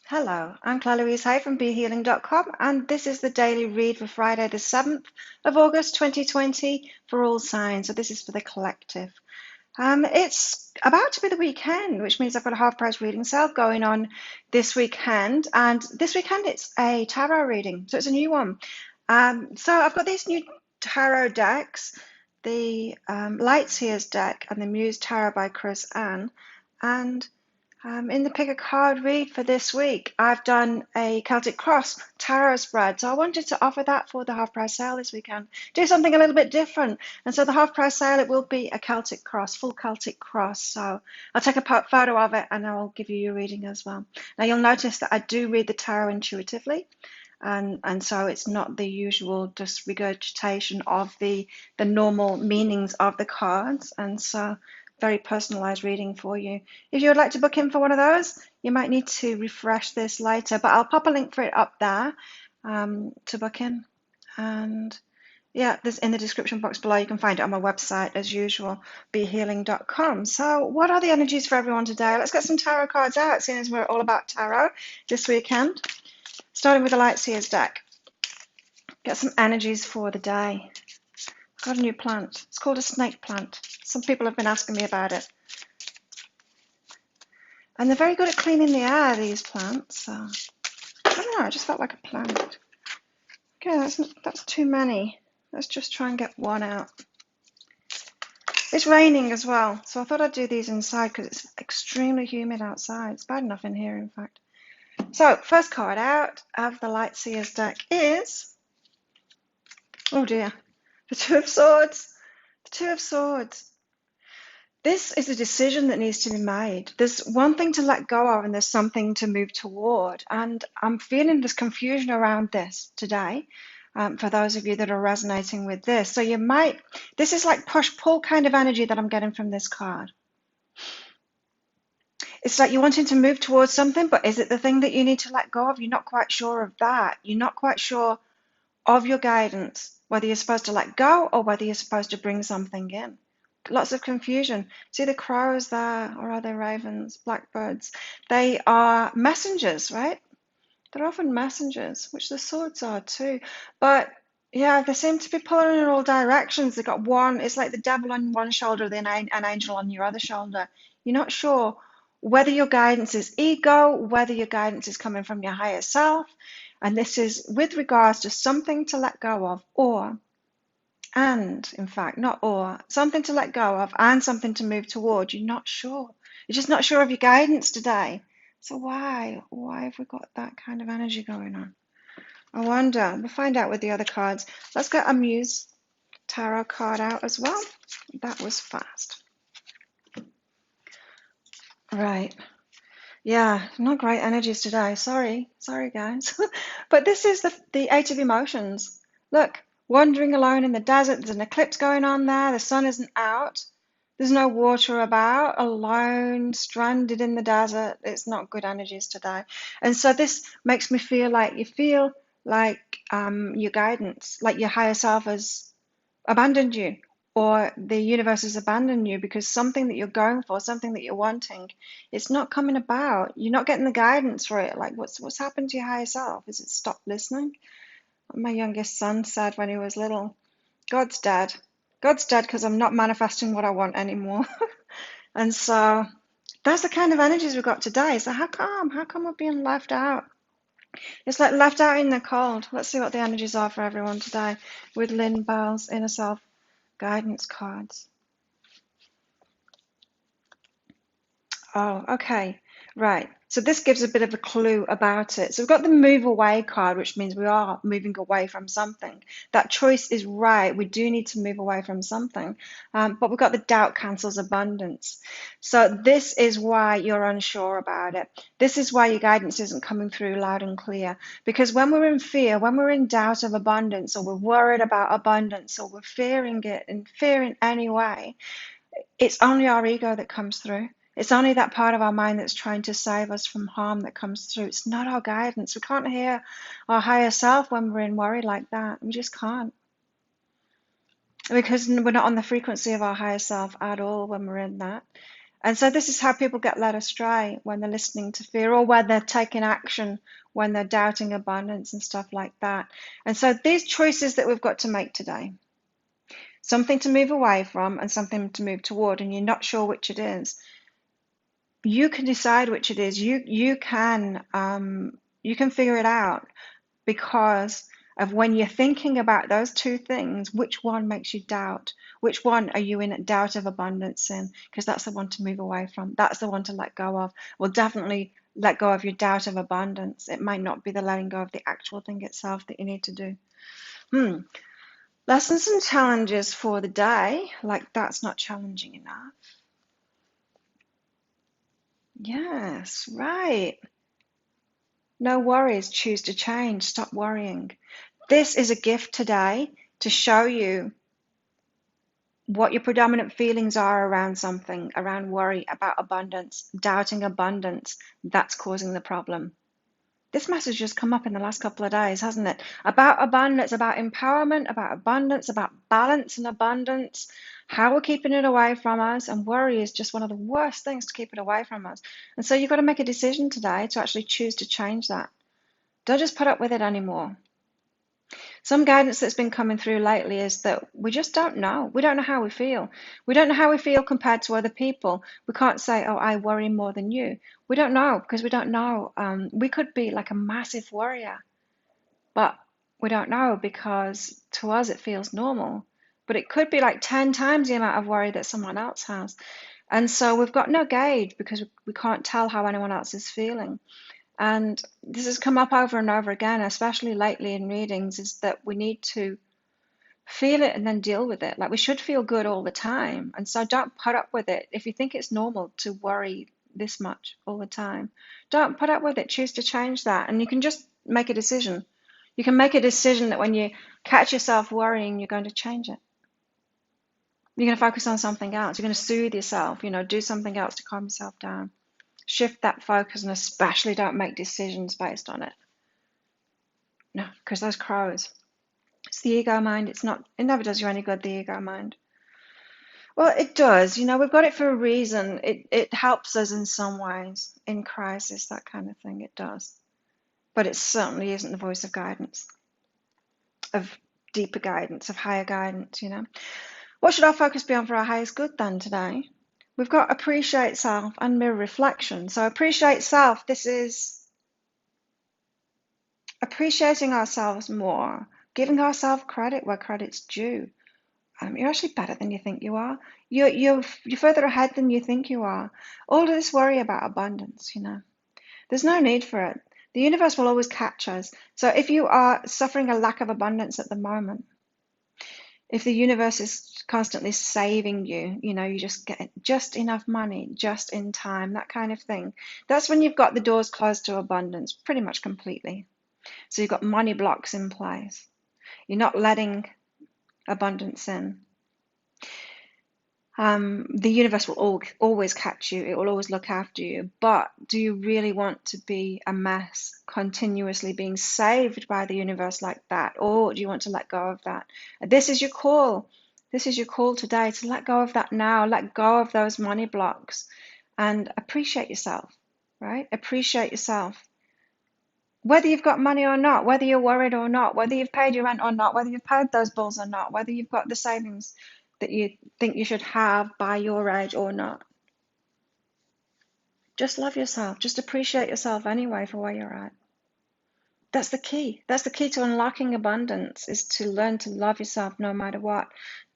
Hello, I'm Claire Louise Hay from BeHealing.com, and this is the daily read for Friday, the 7th of August 2020 for all signs. So, this is for the collective. It's about to be the weekend, which means I've got a half price reading sale going on this weekend. And this weekend it's a tarot reading, so it's a new one. So, I've got these new tarot decks, the Lightseers deck and the Muse Tarot by Chris Ann. And in the Pick a Card read for this week, I've done a Celtic Cross tarot spread. So I wanted to offer that for the half price sale this weekend. Do something a little bit different. And so the half price sale, it will be a Celtic Cross, full Celtic Cross. So I'll take a photo of it and I'll give you your reading as well. Now you'll notice that I do read the tarot intuitively. And so it's not the usual just regurgitation of the normal meanings of the cards. And so very personalized reading for you. If you would like to book in for one of those, you might need to refresh this later, but I'll pop a link for it up there to book in. And yeah, this in the description box below. You can find it on my website as usual, behealing.com. So what are the energies for everyone today? Let's get some tarot cards out, seeing as we're all about tarot this weekend. Starting with the Lightseers deck. Get some energies for the day. Got a new plant. It's called a snake plant. Some people have been asking me about it. And they're very good at cleaning the air, these plants. So, I don't know, I just felt like a plant. Okay, that's too many. Let's just try and get one out. It's raining as well, so I thought I'd do these inside because it's extremely humid outside. It's bad enough in here, in fact. So, first card out of the Lightseers deck is, oh dear, the Two of Swords. The Two of Swords. This is a decision that needs to be made. There's one thing to let go of and there's something to move toward. And I'm feeling this confusion around this today for those of you that are resonating with this. So this is like push-pull kind of energy that I'm getting from this card. It's like you're wanting to move towards something, but is it the thing that you need to let go of? You're not quite sure of that. You're not quite sure of your guidance, whether you're supposed to let go or whether you're supposed to bring something in. Lots of confusion. See the crows there, or are they ravens, blackbirds? They are messengers, right? They're often messengers, which the swords are too. But yeah, they seem to be pulling in all directions. They've got one, it's like the devil on one shoulder, then an angel on your other shoulder. You're not sure whether your guidance is ego, whether your guidance is coming from your higher self. And this is with regards to something to let go of, in fact, not or, something to let go of and something to move toward. You're not sure. You're just not sure of your guidance today. So why? Why have we got that kind of energy going on? I wonder. We'll find out with the other cards. Let's get a Muse tarot card out as well. That was fast. Right. Yeah, not great energies today. Sorry, guys. But this is the Eight of Emotions. Look, wandering alone in the desert. There's an eclipse going on there. The sun isn't out. There's no water about. Alone, stranded in the desert. It's not good energies today. And so this makes me feel like your guidance, like your higher self has abandoned you, or the universe has abandoned you because something that you're going for, something that you're wanting, it's not coming about. You're not getting the guidance for it. Like what's happened to your higher self? Is it stopped listening? My youngest son said when he was little, God's dead. God's dead because I'm not manifesting what I want anymore. And so that's the kind of energies we've got today. So how come? How come we're being left out? It's like left out in the cold. Let's see what the energies are for everyone today with Lynn Bell's Inner Self guidance cards. Oh, okay. Right. So this gives a bit of a clue about it. So we've got the move away card, which means we are moving away from something. That choice is right. We do need to move away from something. But we've got the doubt cancels abundance. So this is why you're unsure about it. This is why your guidance isn't coming through loud and clear. Because when we're in fear, when we're in doubt of abundance, or we're worried about abundance, or we're fearing it and fearing anyway, it's only our ego that comes through. It's only that part of our mind that's trying to save us from harm that comes through. It's not our guidance. We can't hear our higher self when we're in worry like that. We just can't. Because we're not on the frequency of our higher self at all when we're in that. And so this is how people get led astray when they're listening to fear, or when they're taking action when they're doubting abundance and stuff like that. And so these choices that we've got to make today, something to move away from and something to move toward, and you're not sure which it is, you can decide which it is. You can figure it out, because of when you're thinking about those two things, which one makes you doubt? Which one are you in doubt of abundance in? Because that's the one to move away from. That's the one to let go of. Well, definitely let go of your doubt of abundance. It might not be the letting go of the actual thing itself that you need to do. Lessons and challenges for the day. Like, that's not challenging enough. Yes, right. No worries. Choose to change. Stop worrying. This is a gift today to show you what your predominant feelings are around something, around worry, about abundance, doubting abundance. That's causing the problem. This message has come up in the last couple of days, hasn't it? About abundance, about empowerment, about abundance, about balance and abundance, how we're keeping it away from us. And worry is just one of the worst things to keep it away from us. And so you've got to make a decision today to actually choose to change that. Don't just put up with it anymore. Some guidance that's been coming through lately is that we just don't know. We don't know how we feel. We don't know how we feel compared to other people. We can't say, oh, I worry more than you. We don't know, because we don't know. We could be like a massive worrier, but we don't know, because to us it feels normal. But it could be like 10 times the amount of worry that someone else has. And so we've got no gauge, because we can't tell how anyone else is feeling. And this has come up over and over again, especially lately in readings, is that we need to feel it and then deal with it. Like, we should feel good all the time. And so don't put up with it. If you think it's normal to worry this much all the time, don't put up with it. Choose to change that. And you can just make a decision. You can make a decision that when you catch yourself worrying, you're going to change it. You're going to focus on something else. You're going to soothe yourself, do something else to calm yourself down. Shift that focus, and especially don't make decisions based on it. No, because those crows. It's the ego mind. It never does you any good, the ego mind. Well, it does. We've got it for a reason. It helps us in some ways, in crisis, that kind of thing. It does. But it certainly isn't the voice of guidance, of deeper guidance, of higher guidance, What should our focus be on for our highest good then today? We've got appreciate self and mirror reflection. So appreciate self, this is appreciating ourselves more, giving ourselves credit where credit's due. You're actually better than you think you are. You're further ahead than you think you are. All of this worry about abundance, there's no need for it. The universe will always catch us. So if you are suffering a lack of abundance at the moment, if the universe is constantly saving you, you just get just enough money, just in time, that kind of thing, that's when you've got the doors closed to abundance pretty much completely. So you've got money blocks in place. You're not letting abundance in. The universe will always catch you. It will always look after you. But do you really want to be a mess, continuously being saved by the universe like that? Or do you want to let go of that? This is your call. This is your call today, to let go of that now. Let go of those money blocks and appreciate yourself, right? Appreciate yourself. Whether you've got money or not, whether you're worried or not, whether you've paid your rent or not, whether you've paid those bills or not, whether you've got the savings that you think you should have by your age or not. Just love yourself. Just appreciate yourself anyway for where you're at. That's the key. That's the key to unlocking abundance, is to learn to love yourself no matter what.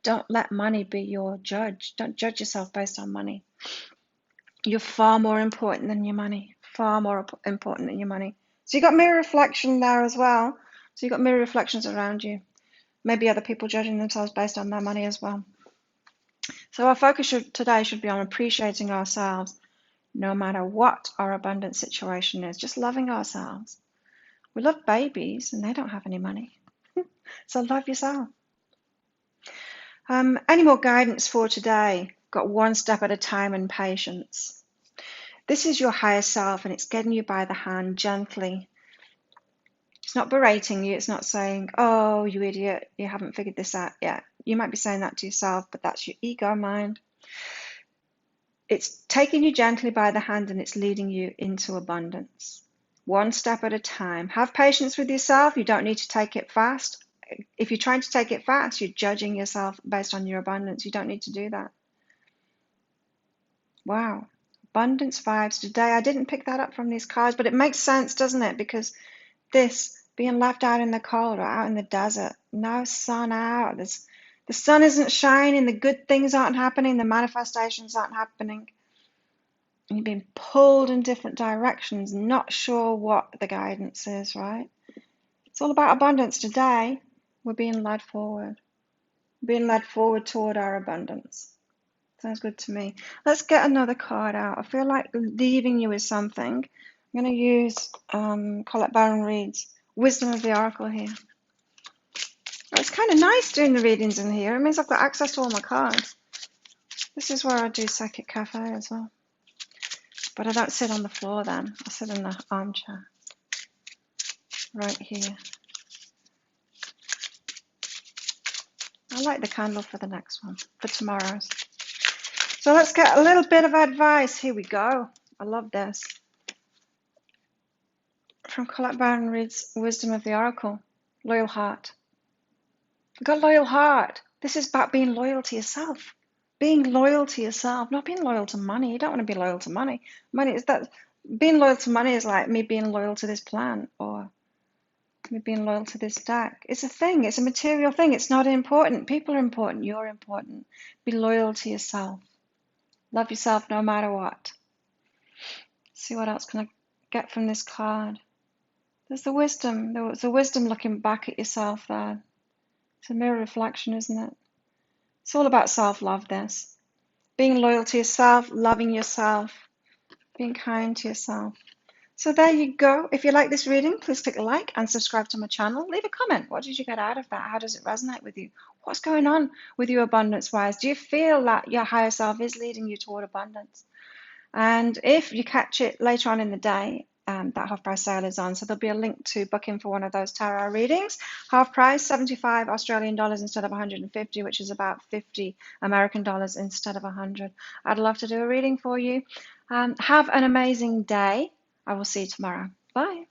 Don't let money be your judge. Don't judge yourself based on money. You're far more important than your money. Far more important than your money. So you've got mirror reflection there as well. So you've got mirror reflections around you. Maybe other people judging themselves based on their money as well. So our focus today should be on appreciating ourselves no matter what our abundant situation is. Just loving ourselves. We love babies and they don't have any money. So love yourself. Any more guidance for today? Got one step at a time and patience. This is your higher self, and it's getting you by the hand gently. It's not berating you. It's not saying, oh, you idiot, you haven't figured this out yet. You might be saying that to yourself, but that's your ego mind. It's taking you gently by the hand and it's leading you into abundance. One step at a time. Have patience with yourself. You don't need to take it fast. If you're trying to take it fast, you're judging yourself based on your abundance. You don't need to do that. Wow. Abundance vibes today. I didn't pick that up from these cards, but it makes sense, doesn't it? Because this being left out in the cold or out in the desert, no sun out. The sun isn't shining, the good things aren't happening, the manifestations aren't happening. And you're being pulled in different directions, not sure what the guidance is, right? It's all about abundance today. We're being led forward. Being led forward toward our abundance. Sounds good to me. Let's get another card out. I feel like leaving you with something. I'm going to use Colette Baron Reid's Wisdom of the Oracle here. Oh, it's kind of nice doing the readings in here. It means I've got access to all my cards. This is where I do Psychic Cafe as well. But I don't sit on the floor then. I sit in the armchair. Right here. I like the candle for the next one, for tomorrow's. So let's get a little bit of advice. Here we go. I love this. From Colette Baron Reid's Wisdom of the Oracle. Loyal heart. You've got a loyal heart. This is about being loyal to yourself. Being loyal to yourself, not being loyal to money. You don't want to be loyal to money. Money is that being loyal to money is like me being loyal to this plant or me being loyal to this deck. It's a thing, it's a material thing. It's not important. People are important, you're important. Be loyal to yourself. Love yourself no matter what. See what else can I get from this card? There's the wisdom. There's the wisdom looking back at yourself there. It's a mirror reflection, isn't it? It's all about self-love, this. Being loyal to yourself, loving yourself, being kind to yourself. So there you go. If you like this reading, please click like and subscribe to my channel. Leave a comment. What did you get out of that? How does it resonate with you? What's going on with you abundance-wise? Do you feel that your higher self is leading you toward abundance? And if you catch it later on in the day, that half price sale is on. So there'll be a link to book in for one of those tarot readings. Half price, 75 Australian dollars instead of 150, which is about 50 American dollars instead of 100. I'd love to do a reading for you. Have an amazing day. I will see you tomorrow. Bye.